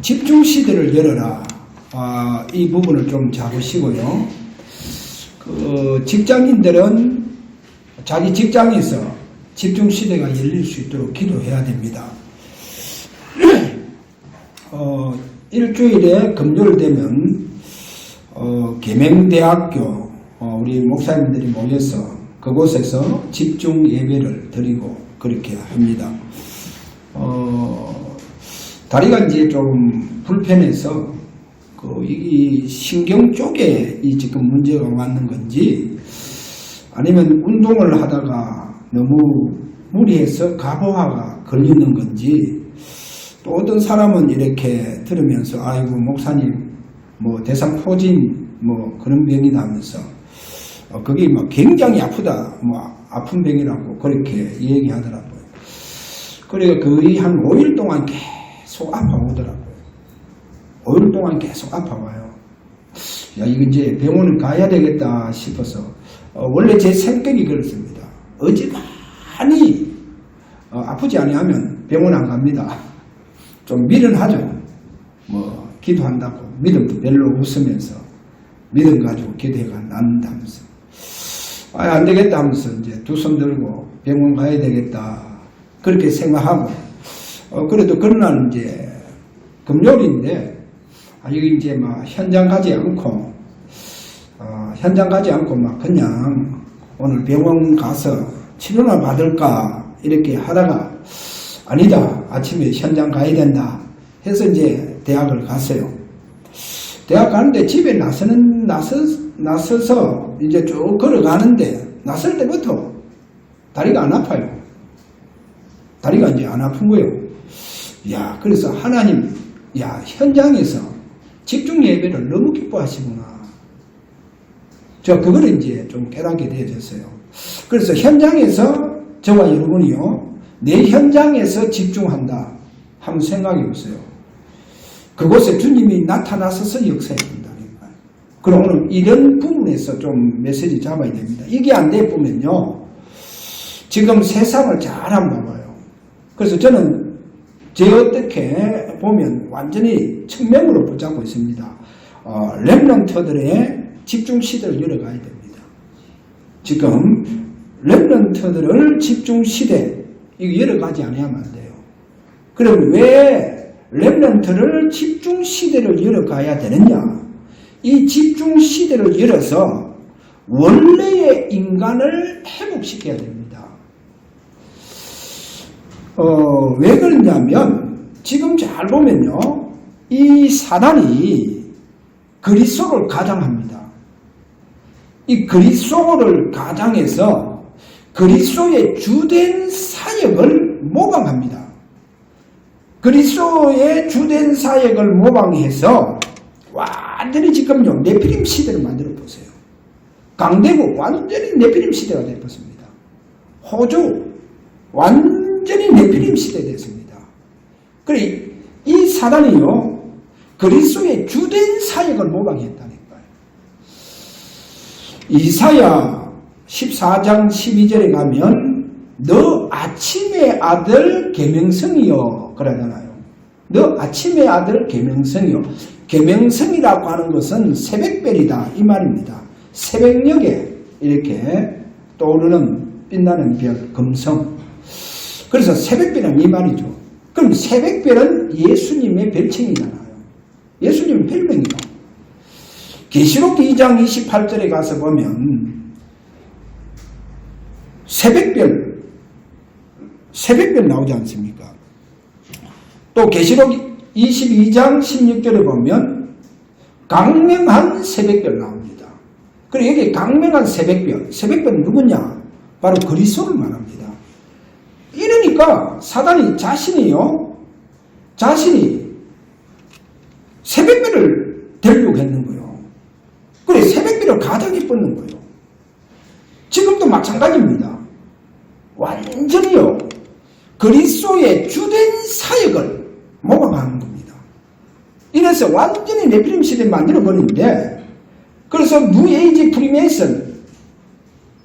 집중시대를 열어라. 이 부분을 좀 잡으시고요. 직장인들은 자기 직장에서 집중시대가 열릴 수 있도록 기도해야 됩니다. 일주일에 금요일 되면 계명대학교 우리 목사님들이 모여서 그곳에서 집중 예배를 드리고 그렇게 합니다. 다리가 이제 좀 불편해서 이 신경 쪽에 지금 문제가 왔는 건지 아니면 운동을 하다가 너무 무리해서 가보화가 걸리는 건지 또 어떤 사람은 이렇게 들으면서 아이고 목사님 뭐 대상포진 뭐 그런 병이다 하면서 그게 막 굉장히 아프다 뭐 아픈 병이라고 그렇게 얘기하더라고요. 그래서 거의 한 5일 동안 계속 아파오더라고요. 5일 동안 계속 아파와요. 야, 이거 이제 병원을 가야 되겠다 싶어서, 원래 제 성격이 그렇습니다. 어지간히, 아프지 아니하면 병원 안 갑니다. 좀 미련하죠. 뭐, 기도한다고, 믿음도 별로 없으면서, 믿음 가지고 기도해가 난다면서. 안 되겠다 하면서 이제 두 손 들고 병원 가야 되겠다. 그렇게 생각하고, 그래도 그런 날 이제 금요일인데, 여기 이제 막 현장 가지 않고, 막 그냥 오늘 병원 가서 치료나 받을까 이렇게 하다가 아니다. 아침에 현장 가야 된다. 해서 이제 대학을 갔어요. 대학 가는데 집에 나서서 이제 쭉 걸어가는데 나설 때부터 다리가 안 아파요. 다리가 이제 안 아픈 거예요. 야, 그래서 하나님, 야, 현장에서 집중 예배를 너무 기뻐하시구나. 저 그걸 이제 좀 깨닫게 되어졌어요. 그래서 현장에서 저와 여러분이요, 내 현장에서 집중한다 한번 생각해 보세요. 그곳에 주님이 나타나셔서 역사해 준다니까. 그럼 오늘 이런 부분에서 좀 메시지 잡아야 됩니다. 이게 안 되면요, 지금 세상을 잘 한번 봐봐요. 그래서 저는 제 어떻게 보면 완전히 측면으로 붙잡고 있습니다. 렘넌트들의 집중시대를 열어가야 됩니다. 지금 렘넌트들을 집중시대 이거 열어가지 않으면 안 돼요. 그럼 왜 렘넌트를 집중시대를 열어가야 되느냐? 이 집중시대를 열어서 원래의 인간을 회복시켜야 됩니다. 왜 그러냐면 지금 잘 보면요, 이 사단이 그리스도를 가장합니다. 이 그리스도를 가장해서 그리스도의 주된 사역을 모방합니다. 그리스도의 주된 사역을 모방해서 완전히 지금요 네피림 시대를 만들어 보세요. 강대국 완전히 네피림 시대가 되었습니다. 호주 완전히 네피림 시대 됐습니다. 그래 이 사단이요 그리스도의 주된 사역을 모방했다니까요. 이사야 14장 12절에 가면 너 아침의 아들 계명성이요 그러잖아요. 너 아침의 아들 계명성이요. 계명성이라고 하는 것은 새벽별이다 이 말입니다. 새벽녘에 이렇게 떠오르는 빛나는 별 금성. 그래서 새벽별은 이 말이죠. 그럼 새벽별은 예수님의 별칭이잖아요. 예수님의 별명이다. 계시록 2장 28절에 가서 보면 새벽별 나오지 않습니까? 또 계시록 22장 16절에 보면 강명한 새벽별 나옵니다. 그리고 여기 강명한 새벽별은 누구냐? 바로 그리스도를 말합니다. 이러니까 사단이 자신이 새벽별을 되려고 했는 거예요. 그래 새벽별을 가장히 뻗는 거예요. 지금도 마찬가지입니다. 완전히요 그리스도의 주된 사역을 모방하는 겁니다. 이래서 완전히 네피림 시대를 만들어버리는데, 그래서 뉴에이지 프리메이슨,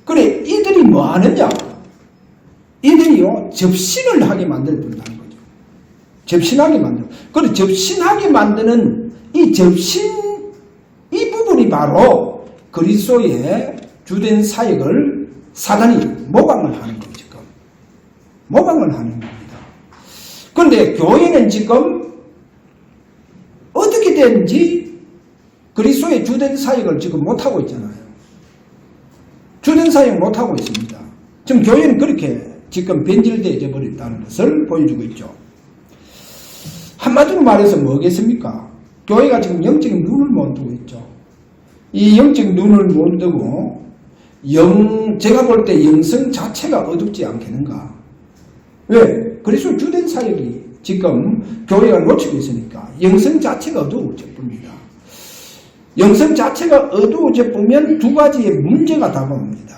그래 이들이 뭐 하느냐? 이들이요 접신을 하게 만들어준다는 거죠. 접신하게 만들고. 그리고 접신하게 만드는 이 접신, 이 부분이 바로 그리스도의 주된 사역을 사단이 모방을 하는 거죠. 지금. 모방을 하는 겁니다. 그런데 교회는 지금 어떻게 되는지 그리스도의 주된 사역을 지금 못하고 있잖아요. 주된 사역 못하고 있습니다. 지금 교회는 그렇게 지금 변질되어 버렸다는 것을 보여주고 있죠. 한마디로 말해서 뭐겠습니까? 교회가 지금 영적인 눈을 못 뜨고 있죠. 이 영적인 눈을 못 뜨고 제가 볼 때 영성 자체가 어둡지 않겠는가? 왜? 그리스도 주된 사역이 지금 교회가 놓치고 있으니까 영성 자체가 어두워져 봅니다. 영성 자체가 어두워져 보면 두 가지의 문제가 다가옵니다.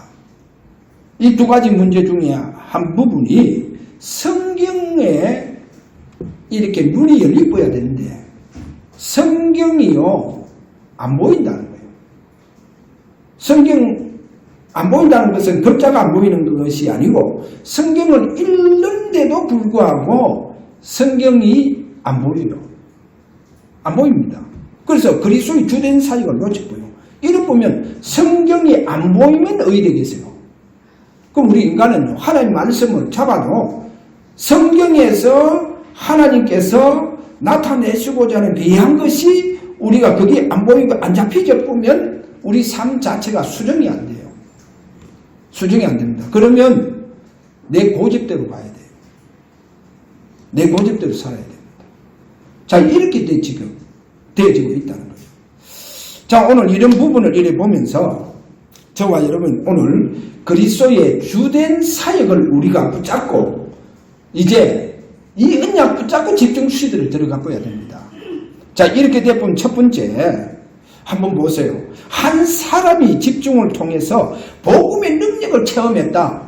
이 두 가지 문제 중에 한 부분이 성경에 이렇게 눈이 열려야 되는데 성경이요 안 보인다는 거예요. 성경 안 보인다는 것은 글자가 안 보이는 것이 아니고 성경을 읽는데도 불구하고 성경이 안 보여요. 안 보입니다. 그래서 그리스도의 주된 사역을 놓쳤고요. 이를 보면 성경이 안 보이면 어디 되겠어요? 그럼 우리 인간은 하나님 말씀을 잡아도 성경에서 하나님께서 나타내시고자 하는 귀한 것이 우리가 그게 안 보이고 안 잡히져 보면 우리 삶 자체가 수정이 안 돼요. 수정이 안 됩니다. 그러면 내 고집대로 가야 돼요. 내 고집대로 살아야 됩니다. 자, 이렇게 지금 되어지고 있다는 거예요. 자, 오늘 이런 부분을 이래 보면서 저와 여러분 오늘 그리스도의 주된 사역을 우리가 붙잡고 이제 이 언약 붙잡고 집중 시대를 들어가 봐야 됩니다. 자, 이렇게 되면 첫 번째 한번 보세요. 한 사람이 집중을 통해서 복음의 능력을 체험했다.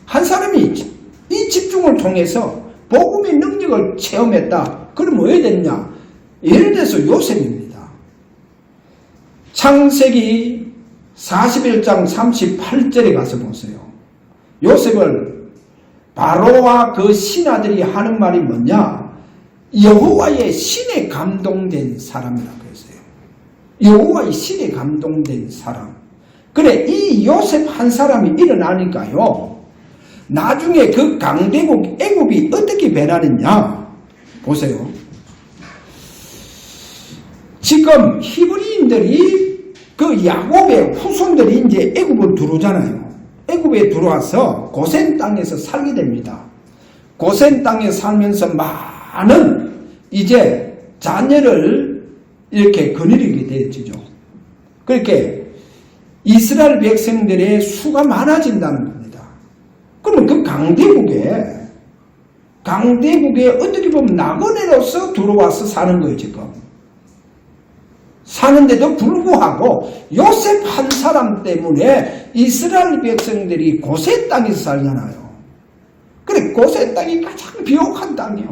한 사람이 이 집중을 통해서 복음의 능력을 체험했다. 그럼 뭐 해야 되느냐? 예를 들어서 요셉입니다. 창세기 41장 38절에 가서 보세요. 요셉을 바로와 그 신하들이 하는 말이 뭐냐? 여호와의 신에 감동된 사람이라고 했어요. 여호와의 신에 감동된 사람. 그래, 이 요셉 한 사람이 일어나니까요. 나중에 그 강대국 애굽이 어떻게 변하느냐? 보세요. 지금 히브리인들이 그 야곱의 후손들이 이제 애굽을 들어오잖아요. 애굽에 들어와서 고센 땅에서 살게 됩니다. 고센 땅에 살면서 많은 이제 자녀를 이렇게 거느리게 되어지죠. 그렇게 이스라엘 백성들의 수가 많아진다는 겁니다. 그러면 그 강대국에 어떻게 보면 나그네로서 들어와서 사는 거예요, 지금. 사는데도 불구하고 요셉 한 사람 때문에 이스라엘 백성들이 고센 땅에서 살잖아요. 그래, 고센 땅이 가장 비옥한 땅이에요.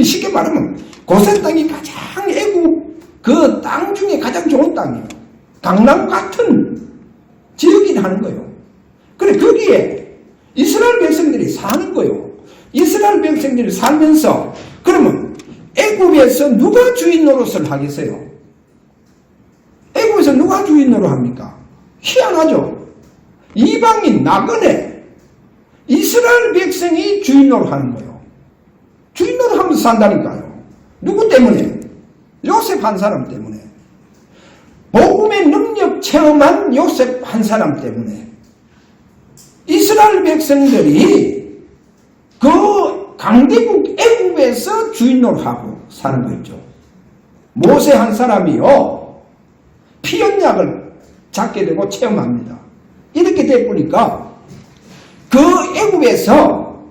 쉽게 말하면 고센 땅이 가장 애국 그 땅 중에 가장 좋은 땅이에요. 강남 같은 지역이 하는 거예요. 그래, 거기에 이스라엘 백성들이 사는 거예요. 이스라엘 백성들이 살면서 그러면 애굽에서 누가 주인 노릇을 하겠어요? 애굽에서 누가 주인 노릇 합니까? 희한하죠. 이방인 나그네 이스라엘 백성이 주인 노릇 하는 거예요. 주인 노릇 하면서 산다니까요. 누구 때문에? 요셉 한 사람 때문에. 복음의 능력 체험한 요셉 한 사람 때문에. 이스라엘 백성들이 그 강대국 애굽에서 주인 노릇하고 사는 거 있죠. 모세 한 사람이요, 피언약을 잡게 되고 체험합니다. 이렇게 돼 보니까 그 애굽에서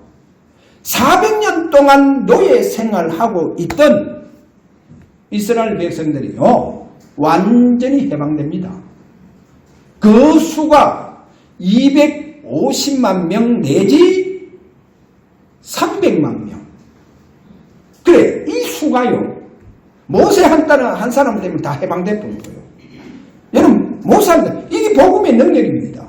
400년 동안 노예 생활하고 있던 이스라엘 백성들이요, 완전히 해방됩니다. 그 수가 250만 명 내지 300만 명. 그래, 이 수가요, 모세 한 사람 때문에 다 해방돼 버린 거예요. 여러분, 모세한테 이게 복음의 능력입니다.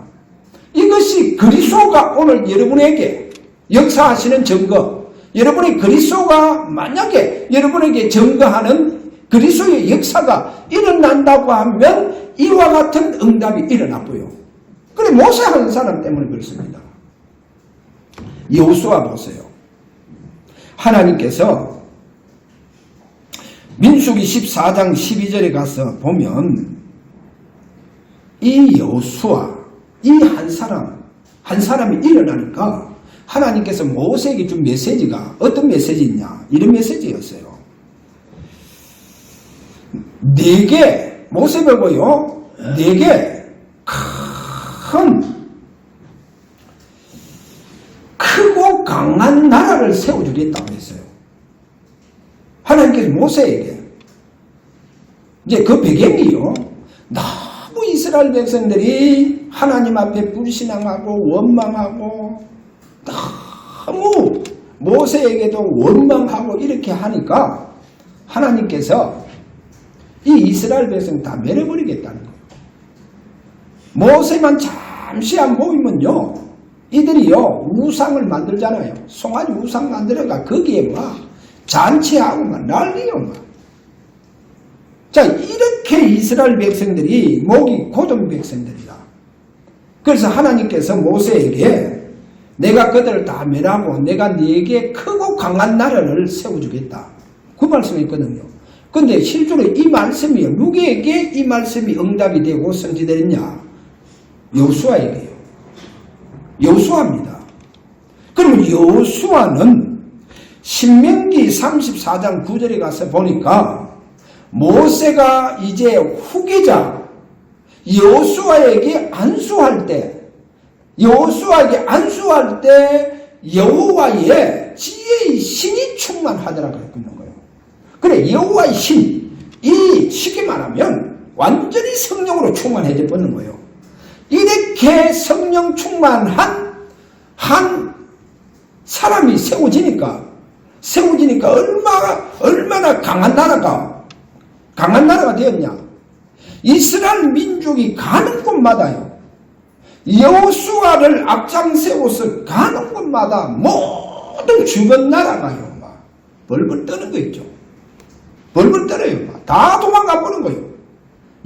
이것이 그리스도가 오늘 여러분에게 역사하시는 증거, 여러분이 그리스도가 만약에 여러분에게 증거하는 그리스도의 역사가 일어난다고 하면 이와 같은 응답이 일어났고요. 그래 모세 한 사람 때문에 그렇습니다. 여호수아 보세요. 하나님께서 민수기 14장 12절에 가서 보면 이 여호수아 이 한 사람이 일어나니까 하나님께서 모세에게 준 메시지가 어떤 메시지냐 이런 메시지였어요. 네게 모세 보고요. 네게 크고 강한 나라를 세워주겠다고 했어요. 하나님께서 모세에게 이제 그 배경이요. 너무 이스라엘 백성들이 하나님 앞에 불신앙하고 원망하고 너무 모세에게도 원망하고 이렇게 하니까 하나님께서 이 이스라엘 백성 다 멸해버리겠다는 거예요. 모세만 잠시 안 보이면요. 이들이요. 우상을 만들잖아요. 송아지 우상 만들어가 거기에 막 잔치하고 막 난리요. 막. 자, 이렇게 이스라엘 백성들이 목이 고든 백성들이다. 그래서 하나님께서 모세에게 내가 그들을 다 멸하고 내가 네게 크고 강한 나라를 세워주겠다. 그 말씀이 있거든요. 근데 실제로 이 말씀이 누구에게 이 말씀이 응답이 되고 성취되느냐? 여호수아에게요. 여호수아입니다. 그러면 여호수아는 신명기 34장 9절에 가서 보니까 모세가 이제 후계자 여호수아에게 안수할 때 여호와의 지혜의 신이 충만하더라고 그랬는 거예요. 그래 여호와의 신, 이 쉽게 말하면 완전히 성령으로 충만해져 버리는 거예요. 이렇게 성령 충만한 한 사람이 세워지니까 얼마나 강한 나라가 되었냐. 이스라엘 민족이 가는 곳마다요. 여호수아를 앞장세워서 가는 곳마다 모든 주변 나라가요. 막 벌벌 떠는 거 있죠. 벌벌 떨어요. 막. 다 도망가 보는 거예요.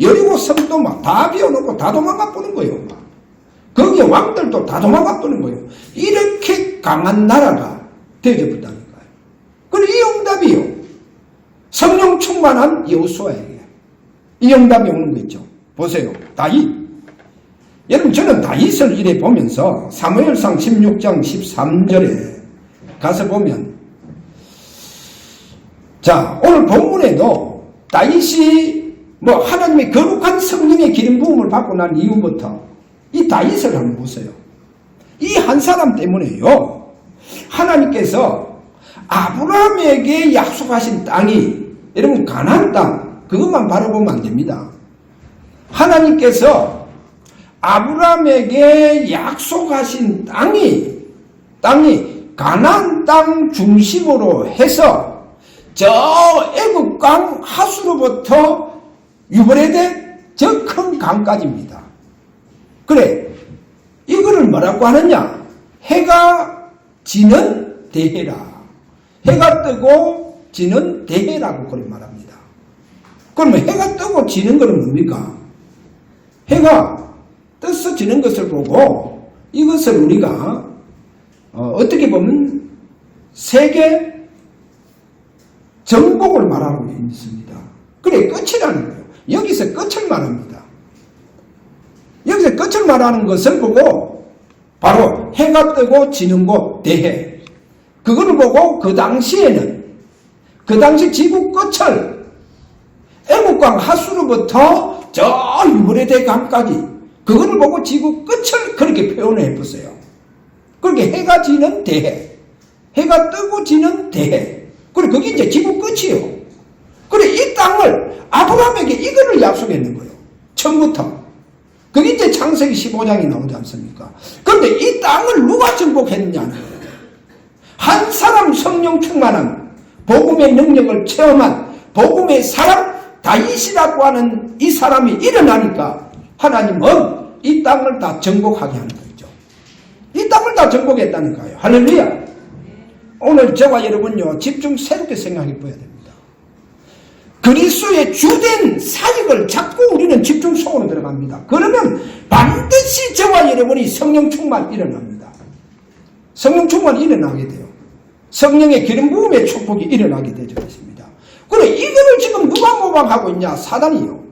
여리고 성도 막 다 비워놓고 다 도망가 보는 거예요. 막. 거기에 왕들도 다 도망가 보는 거예요. 이렇게 강한 나라가 되어버렸다니까요. 그리고 이 응답이요. 성령 충만한 여호수아에게 이 응답이 오는 거 있죠. 보세요. 다윗. 여러분 저는 다윗을 이래 보면서 사무엘상 16장 13절에 가서 보면 자 오늘 본문에도 다윗이 하나님의 거룩한 성령의 기름 부음을 받고 난 이후부터 이 다윗을 한번 보세요. 이 한 사람 때문에요. 하나님께서 아브라함에게 약속하신 땅이 여러분 가나안 땅 그것만 바라보면 안 됩니다. 하나님께서 아브라함에게 약속하신 땅이 가나안 땅 중심으로 해서 저 애굽강 하수로부터 유브레데 저 큰 강까지입니다. 그래 이거를 뭐라고 하느냐? 해가 지는 대해라. 해가 뜨고 지는 대해라고 그렇게 말합니다. 그러면 해가 뜨고 지는 것은 뭡니까? 해가 떠서 지는 것을 보고 이것을 우리가 어떻게 보면 세계 정복을 말하고 있습니다. 그래 끝이라는 거예요. 여기서 끝을 말합니다. 여기서 끝을 말하는 것을 보고 바로 해가 뜨고 지는 곳 대해 그거를 보고 그 당시 지구 끝을 애국강 하수로부터 저 유브레데 강까지 그거를 보고 지구 끝을 그렇게 표현해 보세요. 그렇게 해가 지는 대해, 해가 뜨고 지는 대해. 그래 그게 이제 지구 끝이요. 그래 이 땅을 아브라함에게 이거를 약속했는 거예요. 처음부터. 그게 이제 창세기 15장이 나오지 않습니까? 그런데 이 땅을 누가 정복했느냐는 거예요. 한 사람 성령 충만한 복음의 능력을 체험한 복음의 사람 다윗이라고 하는 이 사람이 일어나니까 하나님은 이 땅을 다 정복하게 하는 거죠. 이 땅을 다 정복했다니까요. 할렐루야. 오늘 저와 여러분요, 집중 새롭게 생각해 봐야 됩니다. 그리스도의 주된 사역을 잡고 우리는 집중 속으로 들어갑니다. 그러면 반드시 저와 여러분이 성령 충만 일어납니다. 성령 충만 일어나게 돼요. 성령의 기름 부음의 축복이 일어나게 되죠. 그래, 이거를 지금 누가 모방하고 있냐? 사단이요.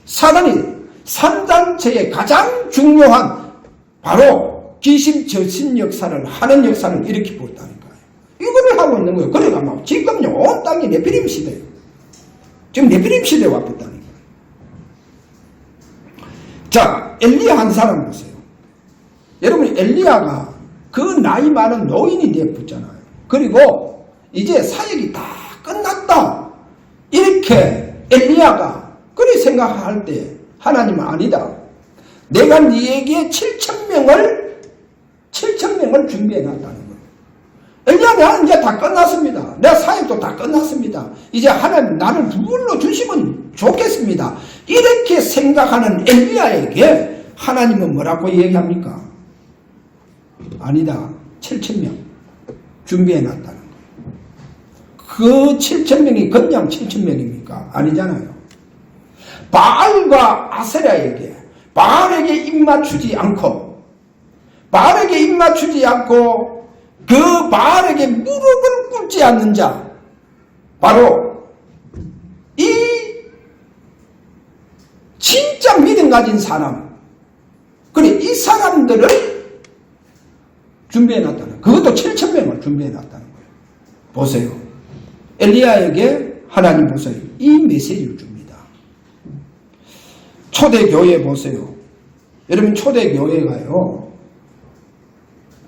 사단이 산단체의 가장 중요한 바로 귀신 저신 역사를 하는 역사를 일으키고 있다니까요. 이거를 하고 있는 거예요. 그래가 막 지금요, 온 땅이 네피림 시대예요. 지금 네피림 시대에 왔다니까요. 자, 엘리야 한 사람 보세요. 여러분, 엘리야가 그 나이 많은 노인이 되었잖아요. 그리고 이제 사역이 다 끝났다. 이렇게 엘리야가 그리 생각할 때 하나님은 아니다. 내가 네에게 7,000명을 준비해놨다는 거예요. 엘리야, 나는 이제 다 끝났습니다. 내 사역도 다 끝났습니다. 이제 하나님 나를 불러주시면 좋겠습니다. 이렇게 생각하는 엘리야에게 하나님은 뭐라고 얘기합니까? 아니다. 7,000명 준비해놨다는 거예요. 그 7,000명이 그냥 7,000명입니까? 아니잖아요. 바알과 아세라에게 바알에게 입맞추지 않고 그 바알에게 무릎을 꿇지 않는 자, 바로 이 진짜 믿음 가진 사람, 그래, 이 사람들을 준비해놨다는, 그것도 7,000명을 준비해놨다는 거예요. 보세요. 엘리야에게 하나님 보세요. 이 메시지를 줍니다. 초대교회 보세요. 여러분, 초대교회가요,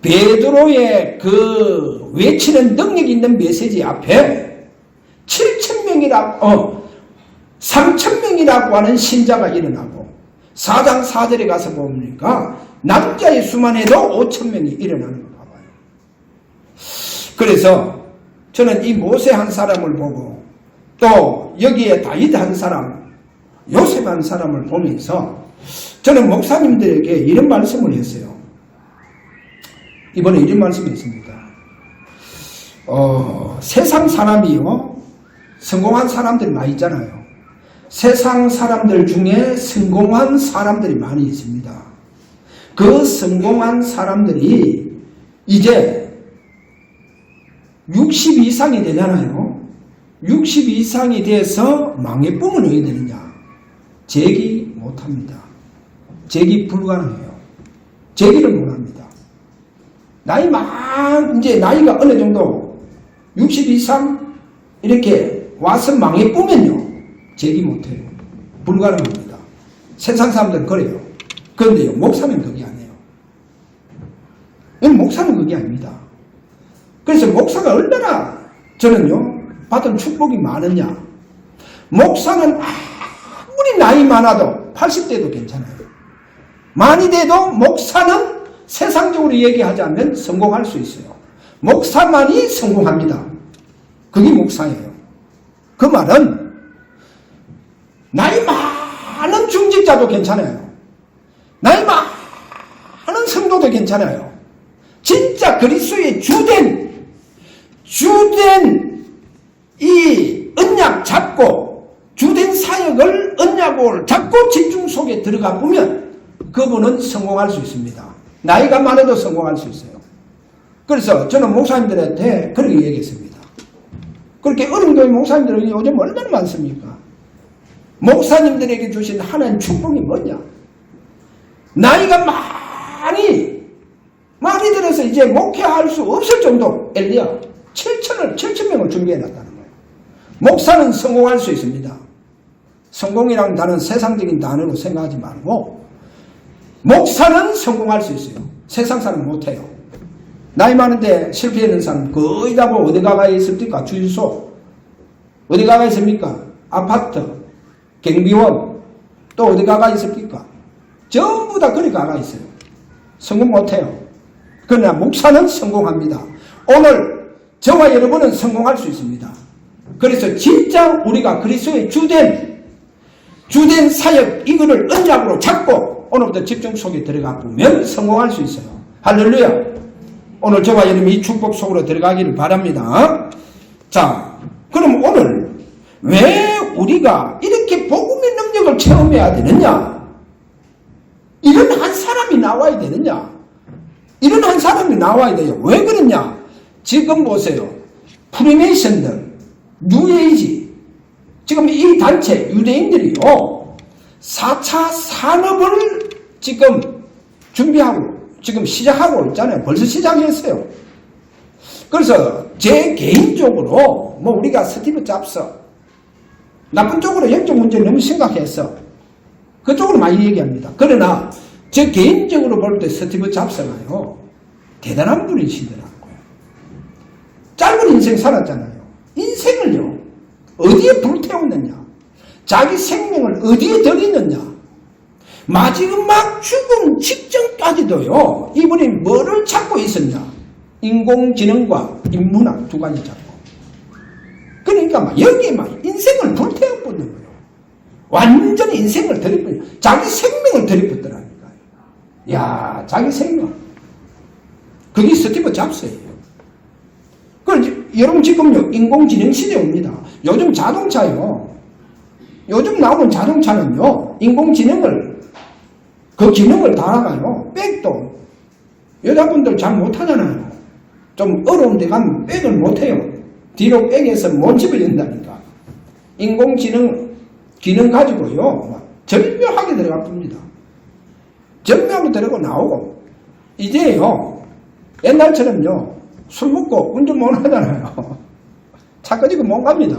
베드로의 그 외치는 능력 있는 메시지 앞에 3,000명이라고 하는 신자가 일어나고, 4장 4절에 가서 보니까 남자의 수만 해도 5,000명이 일어나는 거 봐봐요. 그래서 저는 이 모세 한 사람을 보고 또 여기에 다윗 한 사람, 요셉 한 사람을 보면서 저는 목사님들에게 이런 말씀을 했어요. 이번에 이런 말씀을 했습니다. 세상 사람이요, 성공한 사람들이 많이 있잖아요. 세상 사람들 중에 성공한 사람들이 많이 있습니다. 그 성공한 사람들이 이제 60 이상이 되잖아요. 60 이상이 돼서 망해보면 어떻게 되느냐? 재기 못합니다. 재기 불가능해요. 재기를 못합니다. 이제 나이가 어느 정도 60 이상 이렇게 와서 망해보면요, 재기 못해요. 불가능합니다. 세상 사람들은 그래요. 그런데요, 목사는 그게 아니에요. 목사는 그게 아닙니다. 그래서 목사가 얼마나 저는요, 받은 축복이 많으냐. 목사는 아무리 나이 많아도 80대도 괜찮아요. 많이 돼도 목사는 세상적으로 얘기하자면 성공할 수 있어요. 목사만이 성공합니다. 그게 목사예요. 그 말은 나이 많은 중직자도 괜찮아요. 나이 많은 성도도 괜찮아요. 진짜 그리스도의 주된 이 언약 잡고 주된 사역을 언약을 잡고 집중 속에 들어가 보면 그분은 성공할 수 있습니다. 나이가 많아도 성공할 수 있어요. 그래서 저는 목사님들한테 그렇게 얘기했습니다. 그렇게 어른교회 목사님들은 요즘 얼마나 많습니까? 목사님들에게 주신 하나님 축복이 뭐냐? 나이가 많이 들어서 이제 목회할 수 없을 정도 엘리야 7,000명을 준비해놨다는 거예요. 목사는 성공할 수 있습니다. 성공이란 단어는 세상적인 단어로 생각하지 말고 목사는 성공할 수 있어요. 세상 사람은 못해요. 나이 많은데 실패하는 사람 거의 다 어디 가가 있습니까? 주유소 어디 가가 있습니까? 아파트, 경비원, 또 어디 가가 있습니까? 전부 다 거기 가가 있어요. 성공 못해요. 그러나 목사는 성공합니다. 오늘 저와 여러분은 성공할 수 있습니다. 그래서 진짜 우리가 그리스도의 주된 사역 이거를 언약으로 잡고 오늘부터 집중 속에 들어가 보면 성공할 수 있어요. 할렐루야. 오늘 저와 여러분이 이 축복 속으로 들어가기를 바랍니다. 자, 그럼 오늘 왜 우리가 이렇게 복음의 능력을 체험해야 되느냐? 이런 한 사람이 나와야 되느냐? 이런 한 사람이 나와야 돼요. 왜 그러냐? 지금 보세요. 프리메이슨들, 뉴에이지, 지금 이 단체, 유대인들이요, 4차 산업을 지금 준비하고, 지금 시작하고 있잖아요. 벌써 시작했어요. 그래서 제 개인적으로, 뭐 우리가 스티브 잡스, 나쁜 쪽으로 영적 문제 너무 심각했어. 그쪽으로 많이 얘기합니다. 그러나, 제 개인적으로 볼 때 스티브 잡스가요, 대단한 분이시더라고요. 짧은 인생 살았잖아요. 인생을요, 어디에 불태웠느냐? 자기 생명을 어디에 드리느냐? 마지막 죽음 직전까지도요, 이분이 뭐를 찾고 있었냐? 인공지능과 인문학 두 가지 잡고. 그러니까 막 여기에 막 인생을 불태워버리는 거예요. 완전히 인생을 들이붓는, 자기 생명을 들이붓더라니까요. 야, 자기 생명. 그게 스티브 잡스예요. 여러분 지금요, 인공지능 시대에 옵니다. 요즘 자동차요, 요즘 나오는 자동차는요, 인공지능을, 그 기능을 달아가요. 백도, 여자분들 잘 못하잖아요. 좀 어려운 데 가면 백을 못해요. 뒤로 백에서 못 집어진다니까. 인공지능 기능 가지고요, 절묘하게 들어가 봅니다. 절묘하게 들어가고 나오고, 이제요, 옛날처럼요, 술 먹고 운전 못 하잖아요. 차 꺼지고 못 갑니다.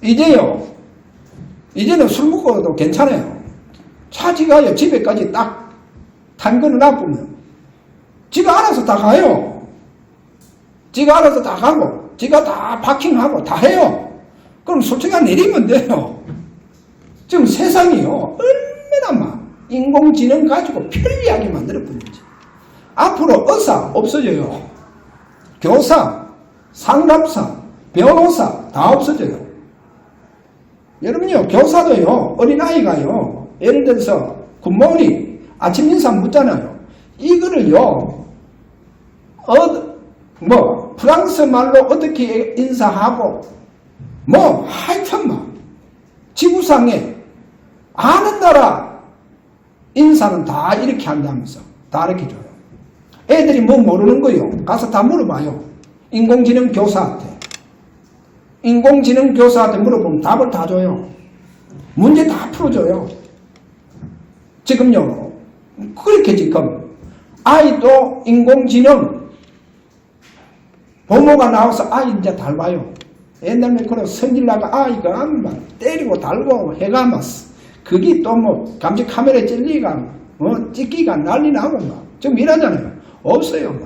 이제는 술 먹고도 괜찮아요. 차 지가요, 집에까지 딱 탄건을 놔보면, 지가 알아서 다 가요. 지가 알아서 다 가고, 지가 다 파킹하고 다 해요. 그럼 솔직히 내리면 돼요. 지금 세상이요, 얼마나 막 인공지능 가지고 편리하게 만들어버리지. 앞으로 의사 없어져요. 교사, 상담사, 변호사 다 없어져요. 여러분요, 교사도요, 어린아이가요, 예를 들어서 굿모닝, 아침 인사 묻잖아요. 이거를요, 프랑스 말로 어떻게 인사하고, 하여튼 지구상에 아는 나라 인사는 다 이렇게 한다면서 다 이렇게 줘요. 애들이 뭐 모르는 거요, 가서 다 물어봐요. 인공지능 교사한테 물어보면 답을 다 줘요. 문제 다 풀어줘요. 지금요, 그렇게 지금 아이도 인공지능 부모가 나와서 아이 이제 닮아요. 옛날에 그런 성질나가 아이가 막 때리고 달고 해가 막 그게 또 감시 카메라에 찔리가 찍기가 난리 나고 좀 이러잖아요. 없어요.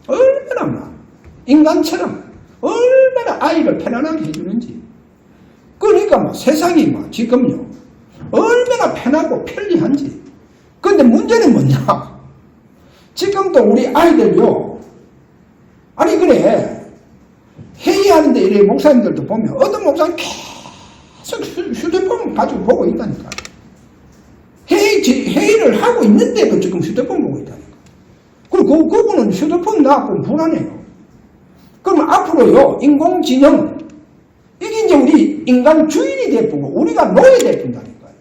얼마나 인간처럼 얼마나 아이를 편안하게 해주는지. 그러니까 세상이 지금요, 얼마나 편하고 편리한지. 근데 문제는 뭐냐? 지금도 우리 아이들요, 아니 그래, 회의하는데 이래 목사님들도 보면 어떤 목사님 계속 휴대폰 가지고 보고 있다니까. 회의를 하고 있는데도 지금 휴대폰 보고 있다니까. 그리고 그분은 휴대폰 놔갖고 불안해요. 그럼 앞으로요, 인공지능, 이게 이제 우리 인간 주인이 돼보고 우리가 노예 돼본다니까요.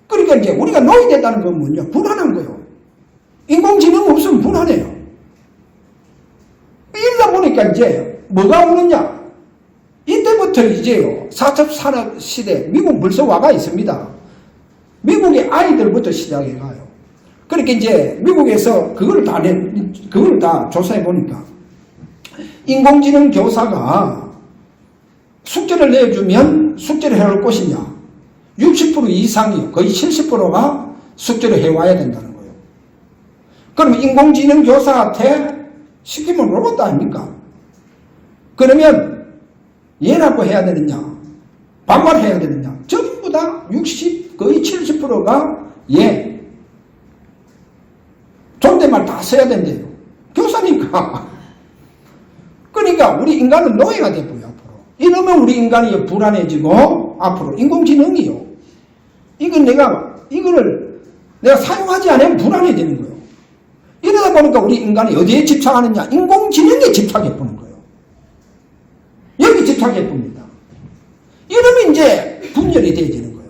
그러니까 이제 우리가 노예 됐다는 건 뭐냐? 불안한 거예요. 인공지능 없으면 불안해요. 이러다 보니까 이제 뭐가 오느냐? 이때부터 이제요, 4차 산업 시대, 미국 벌써 와가 있습니다. 미국의 아이들부터 시작해가요. 그렇게 이제 미국에서 그걸 다 조사해 보니까 인공지능 교사가 숙제를 내주면 숙제를 해올 것이냐? 60% 이상이요. 거의 70%가 숙제를 해와야 된다는 거예요. 그럼 인공지능 교사한테 시키면 로봇 아닙니까? 그러면 얘라고 해야 되느냐? 반말해야 되느냐? 전부 다 60, 거의 70%가 얘. 존댓말 다 써야 된대요. 교사니까. 그러니까 우리 인간은 노예가 되고요, 앞으로. 이러면 우리 인간이 불안해지고, 앞으로 인공지능이요. 이거를 내가 사용하지 않으면 불안해지는 거예요. 이러다 보니까 우리 인간이 어디에 집착하느냐? 인공지능에 집착해보는 거예요. 여기 집착해봅니다. 이러면 이제 분열이 되어지는 거예요.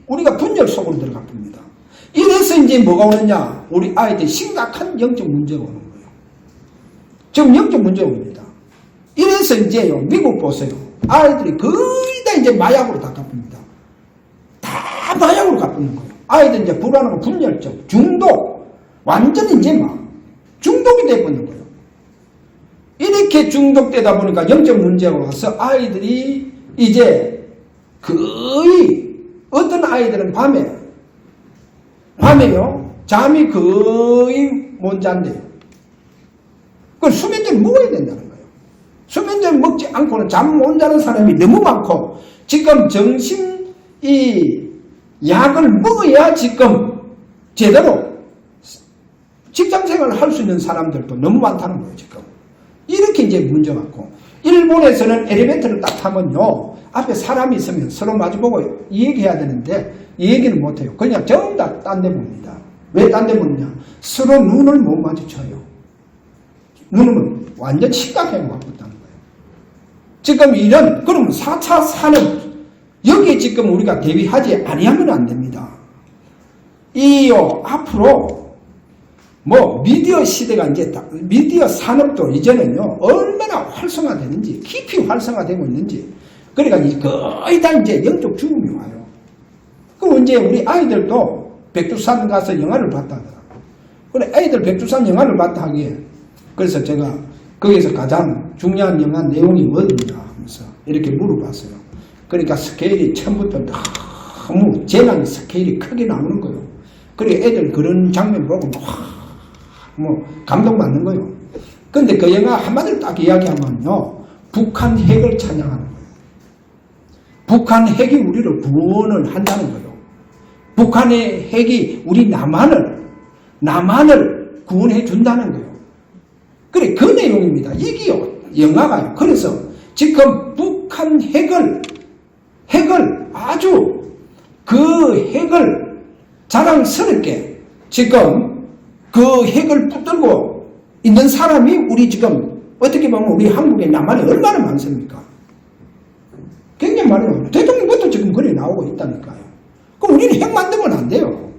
우리가 분열 속으로 들어가 봅니다. 이래서 이제 뭐가 오느냐? 우리 아이들이 심각한 영적 문제가 오는 거예요. 지금 영적 문제가 옵니다. 이래서 이제요, 미국 보세요. 아이들이 거의 다 이제 마약으로 다 갚습니다. 다 마약으로 갚는 거예요. 아이들 이제 불안하고 분열증, 중독, 완전히 이제 막 중독이 되어버리는 거예요. 이렇게 중독되다 보니까 영적 문제가 와서 아이들이 이제 거의 어떤 아이들은 밤에요, 잠이 거의 못 잔대요. 그 수면제를 먹어야 된다는 거예요. 수면제를 먹지 않고는 잠 못 자는 사람이 너무 많고, 지금 정신 이 약을 먹어야 지금 제대로 직장생활을 할 수 있는 사람들도 너무 많다는 거예요, 지금. 이렇게 이제 문제가 많고, 일본에서는 엘리베이터를 딱 타면요, 앞에 사람이 있으면 서로 마주보고 얘기해야 되는데, 이 얘기는 못해요. 그냥 전부 다 딴 데 봅니다. 왜 딴 데 보느냐? 서로 눈을 못 마주쳐요. 눈은 완전 심각하게 바꿨다는 거예요. 지금 그러면 4차 산업, 여기에 지금 우리가 대비하지 아니하면 안 됩니다. 앞으로, 미디어 시대가 이제, 미디어 산업도 이제는요, 얼마나 활성화되는지, 깊이 활성화되고 있는지, 그러니까 거의 다 이제 영적 죽음이 와요. 그럼 이제 우리 아이들도 백두산 가서 영화를 봤다 하더라고요. 그래, 애들 백두산 영화를 봤다 하기에, 그래서 제가 거기서 가장 중요한 영화 내용이 뭐냐 하면서 이렇게 물어봤어요. 그러니까 스케일이 처음부터 너무 재난 스케일이 크게 나오는 거예요. 그리고 애들 그런 장면 보고 감동받는 거예요. 근데 그 영화 한마디로 딱 이야기하면요, 북한 핵을 찬양하는 거예요. 북한 핵이 우리를 구원을 한다는 거예요. 북한의 핵이 우리 남한을 구원해 준다는 거예요. 그래, 그 내용입니다. 이게요, 영화가요. 그래서 지금 북한 핵을 아주 그 핵을 자랑스럽게 지금 그 핵을 붙들고 있는 사람이 우리 지금 어떻게 보면 우리 한국의 남한에 얼마나 많습니까? 굉장히 많아요. 대통령부터 지금 그래 나오고 있다니까요. 그럼 우리는 핵 만들면 안 돼요.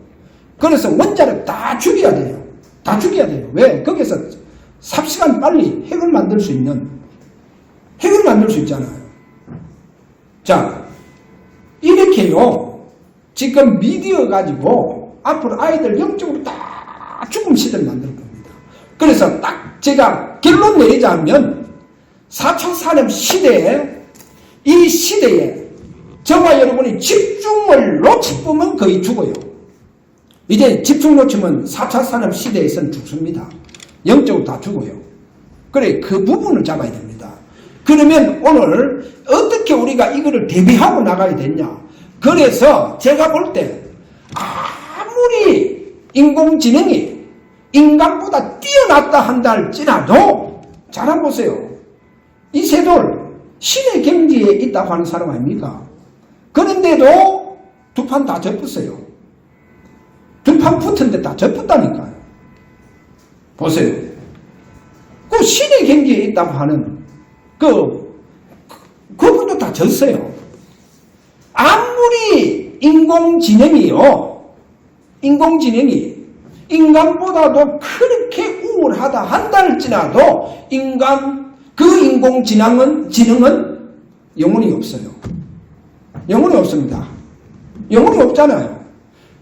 그래서 원자력 다 죽여야 돼요. 다 죽여야 돼요. 왜? 거기서 삽시간 빨리 핵을 만들 수 있잖아요. 자, 이렇게요, 지금 미디어 가지고 앞으로 아이들 영적으로 다 죽음 시대를 만들 겁니다. 그래서 딱 제가 결론 내리자면 4차 산업 시대에, 이 시대에 저와 여러분이 집중을 놓치면 거의 죽어요. 이제 집중 놓치면 4차 산업 시대에서는 죽습니다. 영적으로 다 죽어요. 그래, 그 부분을 잡아야 됩니다. 그러면 오늘 어떻게 우리가 이거를 대비하고 나가야 되냐? 그래서 제가 볼 때 아무리 인공지능이 인간보다 뛰어났다 한다 할지라도, 잘 한번 보세요. 이 새돌 신의 경지에 있다고 하는 사람 아닙니까? 그런데도 두 판 다 접었어요. 두 판 붙은데 다 접었다니까요. 보세요. 그 신의 경지에 있다고 하는 그분도 다 졌어요. 아무리 인공지능이 인간보다도 그렇게 우월하다 한다 할지라도 그 인공지능은 영혼이 없어요. 영혼이 없습니다. 영혼이 없잖아요.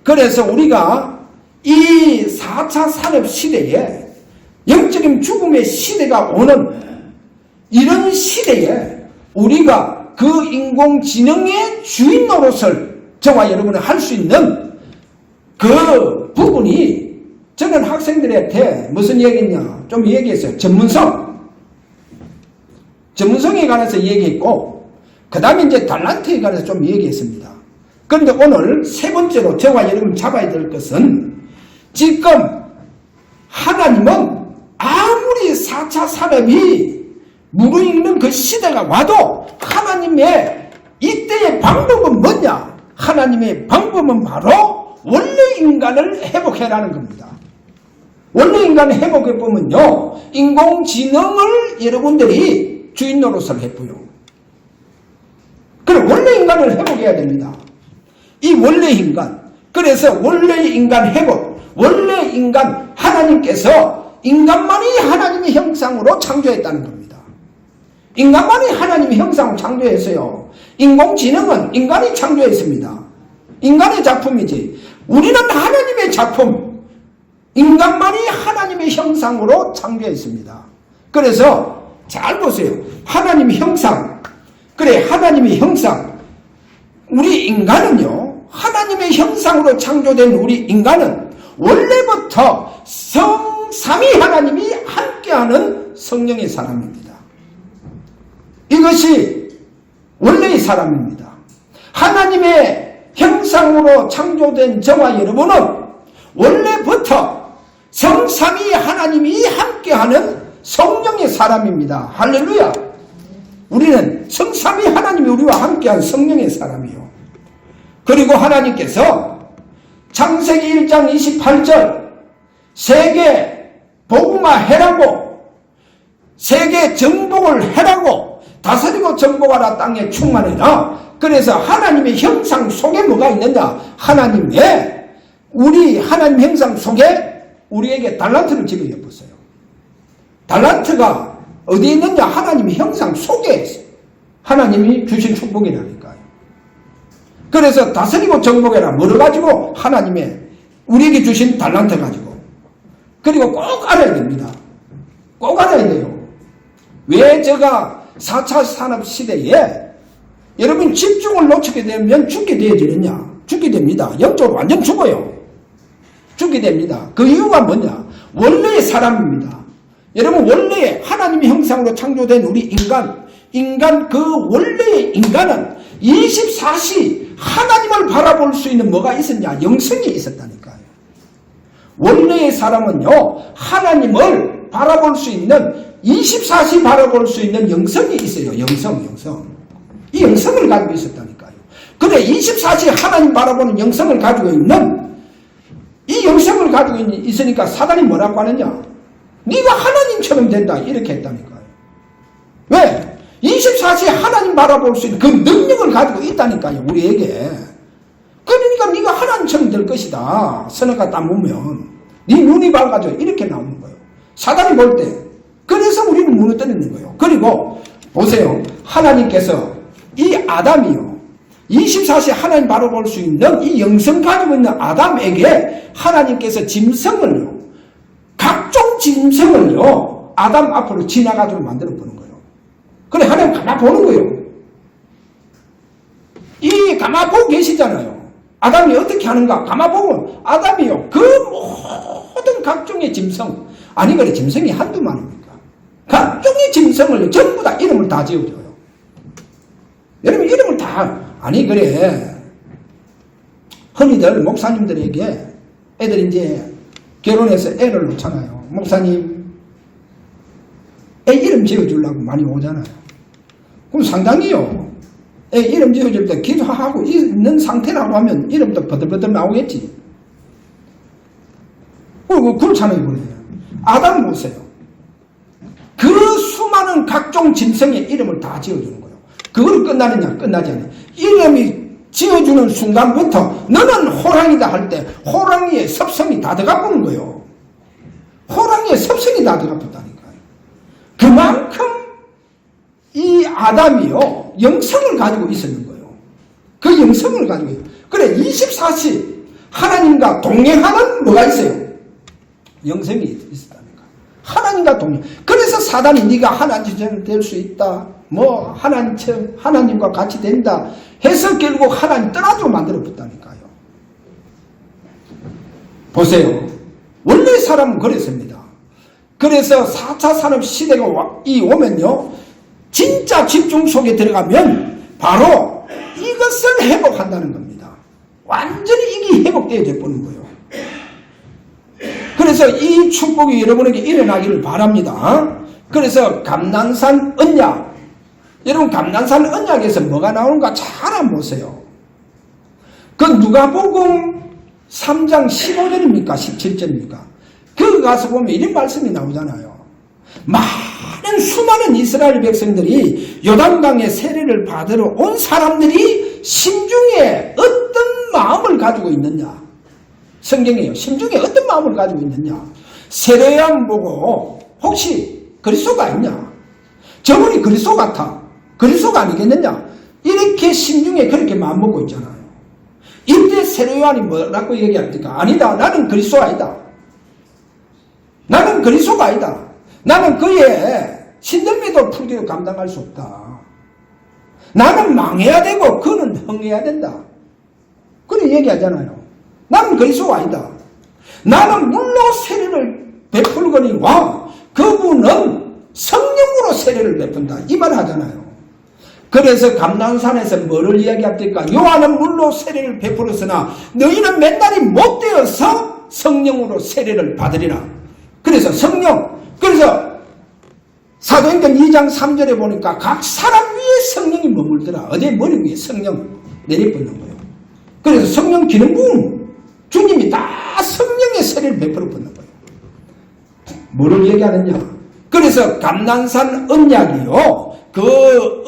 그래서 우리가 이 4차 산업 시대에, 영적인 죽음의 시대가 오는 이런 시대에 우리가 그 인공지능의 주인 노릇을 저와 여러분이 할 수 있는 그 부분이, 저는 학생들한테 무슨 얘기했냐 좀 얘기했어요. 전문성에 관해서 얘기했고, 그 다음에 이제 달란트에 관해서 좀 얘기했습니다. 그런데 오늘 세 번째로 저와 여러분 잡아야 될 것은, 지금 하나님은 아무리 4차 산업이 무르익는 그 시대가 와도 하나님의 이때의 방법은 뭐냐? 하나님의 방법은 바로 원래 인간을 회복해라는 겁니다. 원래 인간을 회복해보면요, 인공지능을 여러분들이 주인 노릇을 했고요. 그럼 원래 인간을 회복해야 됩니다. 이 원래 인간, 그래서 원래 인간 회복, 원래 인간, 하나님께서 인간만이 하나님의 형상으로 창조했다는 겁니다. 인간만이 하나님의 형상으로 창조했어요. 인공지능은 인간이 창조했습니다. 인간의 작품이지. 우리는 하나님의 작품, 인간만이 하나님의 형상으로 창조했습니다. 그래서 잘 보세요. 하나님의 형상, 그래 하나님의 형상, 우리 인간은요, 하나님의 형상으로 창조된 우리 인간은 원래부터 성삼위 하나님이 함께하는 성령의 사람입니다. 이것이 원래의 사람입니다. 하나님의 형상으로 창조된 저와 여러분은 원래부터 성삼위 하나님이 함께하는 성령의 사람입니다. 할렐루야. 우리는 성삼위 하나님이 우리와 함께한 성령의 사람이요. 그리고 하나님께서 창세기 1장 28절 세계 복음화해라고, 세계 정복을 해라고, 다스리고 정복하라, 땅에 충만해라. 그래서 하나님의 형상 속에 뭐가 있느냐, 하나님의, 우리 하나님 형상 속에 우리에게 달란트를 집어넣었어요. 달란트가 어디에 있느냐, 하나님의 형상 속에 하나님이 주신 축복이라니까요. 그래서 다스리고 정복해라, 뭐를 가지고? 하나님의 우리에게 주신 달란트 가지고. 그리고 꼭 알아야 됩니다. 꼭 알아야 돼요. 왜 제가 4차 산업시대에 여러분 집중을 놓치게 되면 죽게 되어지느냐? 죽게 됩니다. 영적으로 완전 죽어요. 죽게 됩니다. 그 이유가 뭐냐? 원래의 사람입니다. 여러분 원래 하나님의 형상으로 창조된 우리 인간 그 원래의 인간은 24시 하나님을 바라볼 수 있는 뭐가 있었냐? 영성이 있었다니까요. 원래의 사람은요, 하나님을 바라볼 수 있는 24시 바라볼 수 있는 영성이 있어요. 영성. 이 영성을 가지고 있었다니까요. 그래 24시 하나님 바라보는 영성을 가지고 있는 이 영성을 가지고 있으니까 사단이 뭐라고 하느냐? 네가 하나님처럼 된다 이렇게 했다니까요. 왜? 24시 하나님 바라볼 수 있는 그 능력을 가지고 있다니까요. 우리에게. 그러니까 네가 하나님처럼 될 것이다. 선악과 딱 보면 네 눈이 밝아져 이렇게 나오는 거예요. 사단이 볼 때. 그래서 우리는 무너뜨리는 거예요. 그리고 보세요. 하나님께서 이 아담이요, 24시 하나님 바라볼 수 있는 이 영성 가지고 있는 아담에게 하나님께서 짐승을요, 각종 짐승을요, 아담 앞으로 지나가도록 만들어 보는 거예요. 그래 하나님 가만 보는 거예요. 이 가만 보고 계시잖아요. 아담이 어떻게 하는가 가만 보고, 아담이요 그 모든 각종의 짐승, 아니 그래 짐승이 한두 마리입니까? 각종의 짐승을 전부 다 이름을 다 지어줘요. 여러분 이름을 다, 아니 그래 흔히들 목사님들에게 애들 이제 결혼해서 애를 놓잖아요. 목사님 애 이름 지어주려고 많이 오잖아요. 그럼 상당히요, 애 이름 지어줄 때 기도하고 있는 상태라고 하면 이름도 버들버들 나오겠지. 그렇잖아요. 그래. 아담 보세요. 그 수많은 각종 짐승의 이름을 다 지어주는 거예요. 그걸 끝나느냐? 끝나지 않아요. 이름이 지어주는 순간부터 너는 호랑이다 할 때 호랑이의 섭성이 다 들어가 보는 거예요. 호랑이의 섭성이 다 들어가 본다니까요. 그만큼 이 아담이요 영성을 가지고 있었는 거예요. 그 영성을 가지고 있어요. 그래 24시 하나님과 동행하는 뭐가 있어요? 영성이 있었다니까. 하나님과 동행. 그래서 사단이 네가 하나님처럼 될 수 있다, 뭐 하나님과 같이 된다 해서 결국 하나님 떠나도록 만들어 봤다니까요. 보세요. 원래 사람은 그랬습니다. 그래서 4차 산업 시대가 오면요, 진짜 집중 속에 들어가면 바로 이것을 회복한다는 겁니다. 완전히 이게 회복되어야 되는 거예요. 그래서 이 축복이 여러분에게 일어나기를 바랍니다. 그래서 감난산 언약, 여러분 감난산 언약에서 뭐가 나오는가 잘 한번 보세요. 그 누가복음 3장 15절입니까 17절입니까? 그 가서 보면 이런 말씀이 나오잖아요. 많은 수많은 이스라엘 백성들이 요단강의 세례를 받으러 온 사람들이 심중에 어떤 마음을 가지고 있느냐. 성경이에요. 심중에 어떤 마음을 가지고 있느냐. 세례요한 보고 혹시 그리스도가 아니냐. 저분이 그리스도 같아. 그리스도가 아니겠느냐. 이렇게 심중에 그렇게 마음먹고 있잖아요. 이때 세례요한이 뭐라고 얘기합니까? 아니다. 나는 그리스도가 아니다. 나는 그리스도가 아니다. 나는 그의 신들미도 풀기도 감당할 수 없다. 나는 망해야 되고 그는 흥해야 된다. 그렇게 얘기하잖아요. 나는 그리스도가 아니다. 나는 물로 세례를 베풀거니와 그분은 성령으로 세례를 베푼다. 이 말 하잖아요. 그래서 감난산에서 뭐를 이야기합니까? 요한은 물로 세례를 베풀었으나 너희는 맨날이 못되어서 성령으로 세례를 받으리라. 그래서 성령, 그래서 사도행전 2장 3절에 보니까 각 사람 위에 성령이 머물더라. 어제 머리 위에 성령 내려붙는 거예요. 그래서 성령 기름 부음, 주님이 다 성령의 세례를 베풀어 붙는 거예요. 뭐를 얘기하느냐? 그래서 감난산 언약이요. 그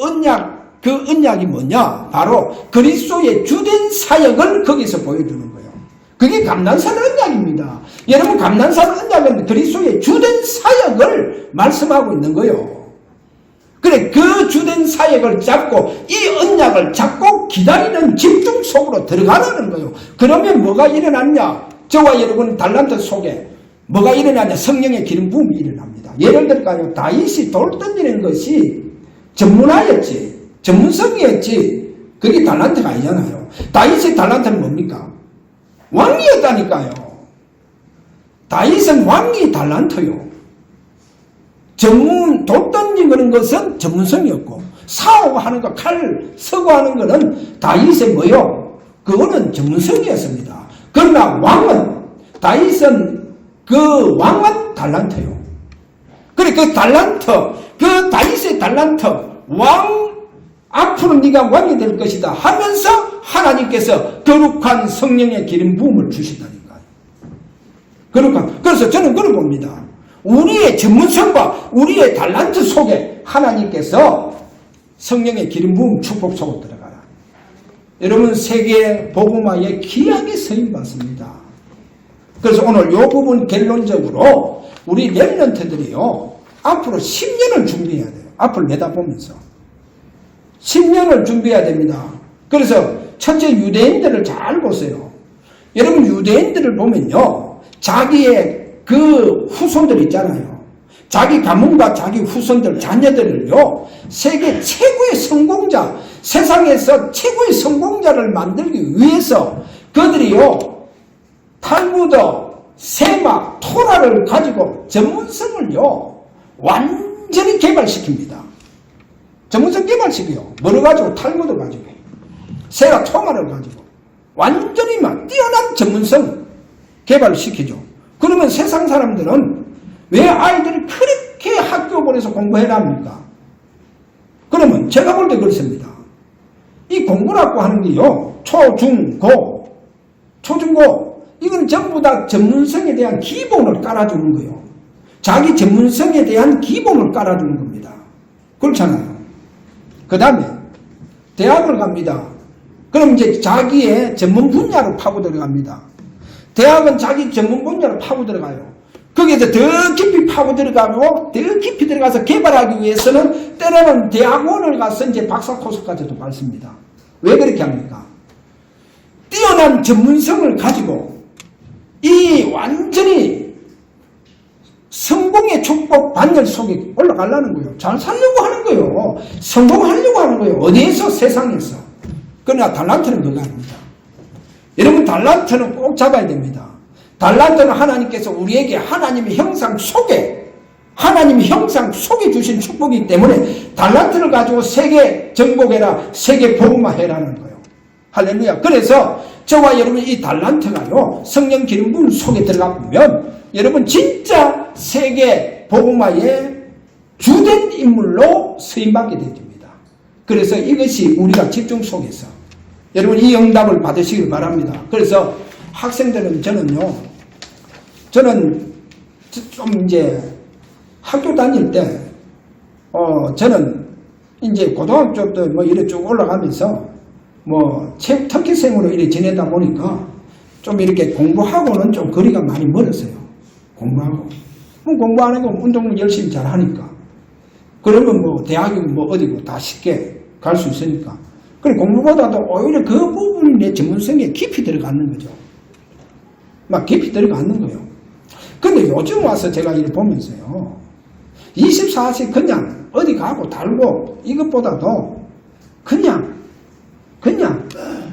언약이 뭐냐? 바로 그리스도의 주된 사역을 거기서 보여주는 거예요. 그게 감난산 언약입니다. 여러분, 감난산 언약은 그리스도의 주된 사역을 말씀하고 있는 거예요. 그래, 그 주된 사역을 잡고 이 언약을 잡고 기다리는 집중 속으로 들어가는 거예요. 그러면 뭐가 일어났냐? 저와 여러분 달란트 속에 뭐가 일어나냐? 성령의 기름 부음이 일어납니다. 예를 들까요? 다윗이 돌 던지는 것이 전문화였지, 전문성이었지, 그게 달란트가 아니잖아요. 다윗의 달란트는 뭡니까? 왕이었다니까요. 다윗은 왕이 달란트요. 돌 던지는 것은 전문성이었고, 사오하는 거, 칼 서고 하는 거는 다윗의 뭐요? 그거는 전문성이었습니다. 그러나 다윗은 그 왕은 달란트요. 그래, 그 달란트, 그 다윗의 달란트, 앞으로 네가 왕이 될 것이다 하면서 하나님께서 거룩한 성령의 기름 부음을 주신다니까요. 그래서 저는 그런 겁니다. 우리의 전문성과 우리의 달란트 속에 하나님께서 성령의 기름 부음 축복 속으로 들어가라. 여러분, 세계 복음화에 귀하게 쓰임 받습니다. 그래서 오늘 이 부분 결론적으로 우리 렘넌트들이요, 앞으로 10년을 준비해야 돼요. 앞을 내다보면서 10년을 준비해야 됩니다. 그래서 첫째, 유대인들을 잘 보세요. 여러분, 유대인들을 보면요, 자기의 그 후손들 있잖아요. 자기 가문과 자기 후손들, 자녀들을요, 세계 최고의 성공자, 세상에서 최고의 성공자를 만들기 위해서 그들이요, 탈무드, 세마, 토라를 가지고 전문성을요, 완전히 개발시킵니다. 전문성 개발시켜요. 뭐를 가지고? 탈무드 가지고, 세라, 토마를 가지고 완전히 뛰어난 전문성 개발시키죠. 그러면 세상 사람들은 왜 아이들이 그렇게 학교 보내서 공부해야 합니까? 그러면 제가 볼 때 그렇습니다. 이 공부라고 하는 게요, 초중고, 이건 전부 다 전문성에 대한 기본을 깔아주는 거예요. 자기 전문성에 대한 기본을 깔아주는 겁니다. 그렇잖아요. 그 다음에 대학을 갑니다. 그럼 이제 자기의 전문 분야로 파고 들어갑니다. 대학은 자기 전문 분야로 파고 들어가요. 거기에서 더 깊이 파고 들어가고, 더 깊이 들어가서 개발하기 위해서는 때로는 대학원을 가서 이제 박사 코스까지도 밟습니다. 왜 그렇게 합니까? 뛰어난 전문성을 가지고 이 완전히 성공의 축복 반열 속에 올라가려는 거예요. 잘 살려고 하는 거예요. 성공하려고 하는 거예요. 어디에서? 세상에서. 그러나 달란트는 그거 아닙니다. 여러분, 달란트는 꼭 잡아야 됩니다. 달란트는 하나님께서 우리에게 하나님의 형상 속에 주신 축복이기 때문에 달란트를 가지고 세계 정복해라, 세계 복음화해라는 거예요. 할렐루야. 그래서 저와 여러분 이 달란트가요, 성령 기름 부음 속에 들어가 보면 여러분 진짜 세계 복음화의 주된 인물로 쓰임받게 됩니다. 그래서 이것이 우리가 집중 속에서 여러분 이 응답을 받으시길 바랍니다. 그래서 학생들은 저는 좀 이제 학교 다닐 때, 저는 이제 고등학교 때 뭐 이렇게 쭉 올라가면서 뭐 특기생으로 이렇게 지내다 보니까 좀 이렇게 공부하고는 좀 거리가 많이 멀었어요. 공부하고. 공부 안 하고 운동 열심히 잘 하니까. 그러면 뭐 대학이고 뭐 어디고 다 쉽게 갈 수 있으니까. 그리고 공부보다도 오히려 그 부분이 내 전문성에 깊이 들어가는 거죠. 막 깊이 들어가는 거예요. 근데 요즘 와서 제가 이렇게 보면서요. 24시 그냥 어디 가고 달고 이것보다도 그냥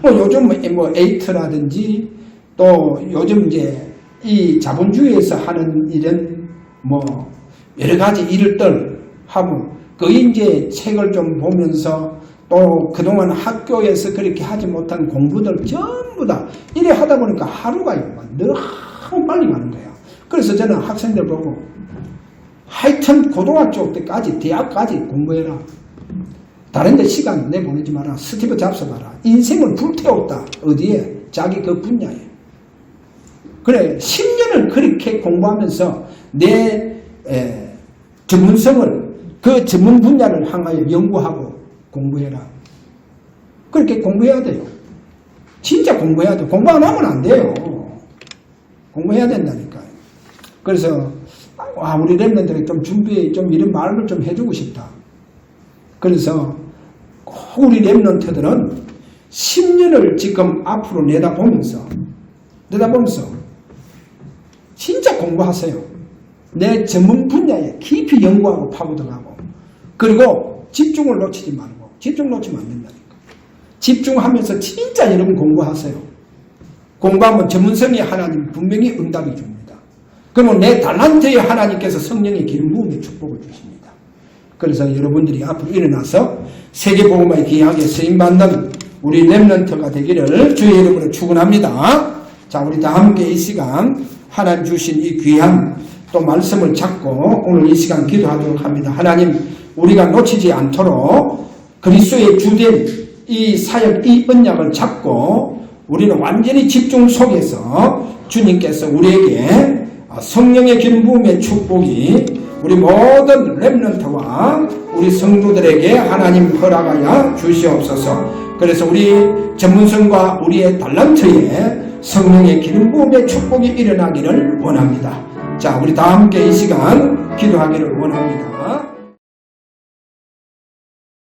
뭐 요즘 뭐 에이트라든지 또 요즘 이제 이 자본주의에서 하는 일은 뭐 여러 가지 일들 하고 거의 이제 책을 좀 보면서 또 그동안 학교에서 그렇게 하지 못한 공부들 전부 다 이래 하다 보니까 하루가 너무 빨리 가는 거야. 그래서 저는 학생들 보고 하여튼 고등학교 때까지 대학까지 공부해라. 다른 데 시간 내보내지 마라. 스티브 잡스 봐라. 인생을 불태웠다. 어디에? 자기 그 분야에. 그래 10년을 그렇게 공부하면서 내 전문성을 그 전문 분야를 향하여 연구하고 공부해라. 그렇게 공부해야 돼요. 진짜 공부해야 돼요. 공부 안 하면 안 돼요. 공부해야 된다니까요. 그래서 우리 랩런들에게 좀 준비해 좀 이런 말을 좀 해주고 싶다. 그래서 꼭 우리 랩런트들은 10년을 지금 앞으로 내다보면서 진짜 공부하세요. 내 전문 분야에 깊이 연구하고 파고들어가고 그리고 집중을 놓치지 말고 집중 놓치면 안 된다니까. 집중하면서 진짜 여러분 공부하세요. 공부하면 전문성이 하나님 분명히 응답이 줍니다. 그러면 내 달란트에 하나님께서 성령의 기름 부음의 축복을 주십니다. 그래서 여러분들이 앞으로 일어나서 세계복음화에 귀하게 쓰임받는 우리 렘넌트가 되기를 주의 이름으로 축원합니다. 자, 우리 다 함께 이 시간 하나님 주신 이 귀한 또 말씀을 잡고 오늘 이 시간 기도하도록 합니다. 하나님, 우리가 놓치지 않도록 그리스도의 주된 이 사역, 이 언약을 잡고 우리는 완전히 집중 속에서 주님께서 우리에게 성령의 기름 부음의 축복이 우리 모든 렘넌트와 우리 성도들에게 하나님 허락하여 주시옵소서. 그래서 우리 전문성과 우리의 달란트에 성령의 기름 부음의 축복이 일어나기를 원합니다. 자, 우리 다 함께 이 시간 기도하기를 원합니다.